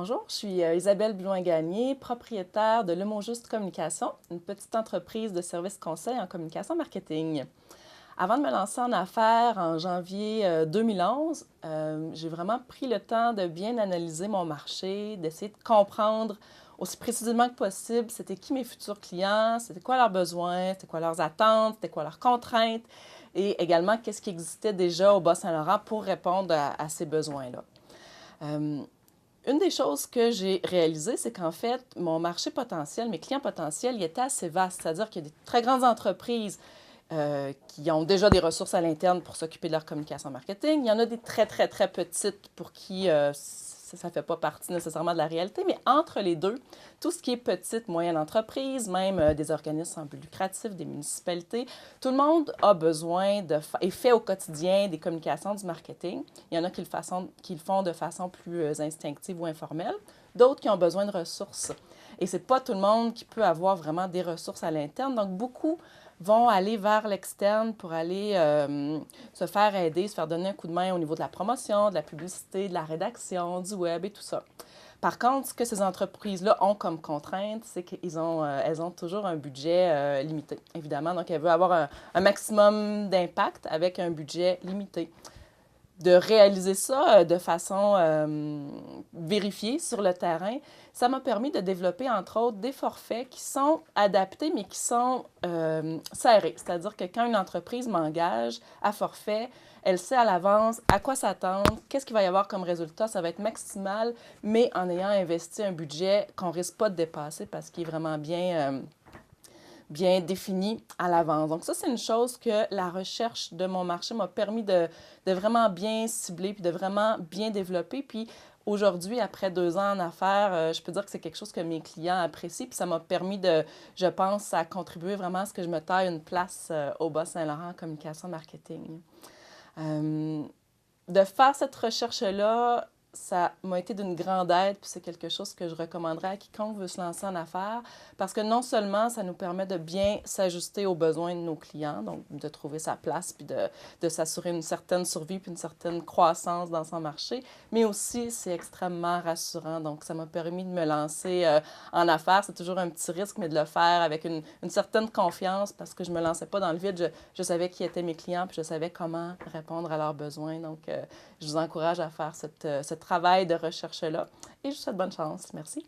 Bonjour, je suis Isabelle Blouin-Gagné, propriétaire de Le Mot Juste Communication, une petite entreprise de services conseils en communication marketing. Avant de me lancer en affaires en janvier 2011, j'ai vraiment pris le temps de bien analyser mon marché, d'essayer de comprendre aussi précisément que possible c'était qui mes futurs clients, c'était quoi leurs besoins, c'était quoi leurs attentes, c'était quoi leurs contraintes et également qu'est-ce qui existait déjà au Bas-Saint-Laurent pour répondre à ces besoins-là. Une des choses que j'ai réalisées, c'est qu'en fait, mon marché potentiel, mes clients potentiels, il était assez vaste. C'est-à-dire qu'il y a des très grandes entreprises qui ont déjà des ressources à l'interne pour s'occuper de leur communication marketing. Il y en a des très, très, très petites pour qui ça ne fait pas partie nécessairement de la réalité, mais entre les deux, tout ce qui est petite, moyenne entreprise, même des organismes sans but lucratif, des municipalités, tout le monde a besoin et fait au quotidien des communications du marketing. Il y en a qui le font de façon plus instinctive ou informelle, d'autres qui ont besoin de ressources. Et ce n'est pas tout le monde qui peut avoir vraiment des ressources à l'interne. Donc, beaucoup vont aller vers l'externe pour aller se faire aider, se faire donner un coup de main au niveau de la promotion, de la publicité, de la rédaction, du web et tout ça. Par contre, ce que ces entreprises-là ont comme contrainte, c'est qu'elles ont toujours un budget limité, évidemment. Donc, elles veulent avoir un maximum d'impact avec un budget limité. De réaliser ça de façon vérifiée sur le terrain, ça m'a permis de développer, entre autres, des forfaits qui sont adaptés, mais qui sont serrés. C'est-à-dire que quand une entreprise m'engage à forfait, elle sait à l'avance à quoi s'attendre, qu'est-ce qu'il va y avoir comme résultat, ça va être maximal, mais en ayant investi un budget qu'on ne risque pas de dépasser parce qu'il est vraiment bien défini à l'avance. Donc ça, c'est une chose que la recherche de mon marché m'a permis de vraiment bien cibler puis de vraiment bien développer. Puis aujourd'hui, après 2 ans en affaires, je peux dire que c'est quelque chose que mes clients apprécient. Puis ça m'a permis je pense, à contribuer vraiment à ce que je me taille une place au Bas-Saint-Laurent en communication marketing. Euh, de faire cette recherche-là, ça m'a été d'une grande aide, puis c'est quelque chose que je recommanderais à quiconque veut se lancer en affaires, parce que non seulement ça nous permet de bien s'ajuster aux besoins de nos clients, donc de trouver sa place, puis de s'assurer une certaine survie, puis une certaine croissance dans son marché, mais aussi c'est extrêmement rassurant. Donc ça m'a permis de me lancer en affaires. C'est toujours un petit risque, mais de le faire avec une certaine confiance, parce que je ne me lançais pas dans le vide. Je savais qui étaient mes clients, puis je savais comment répondre à leurs besoins. Donc, je vous encourage à faire ce travail de recherche-là et je vous souhaite bonne chance. Merci.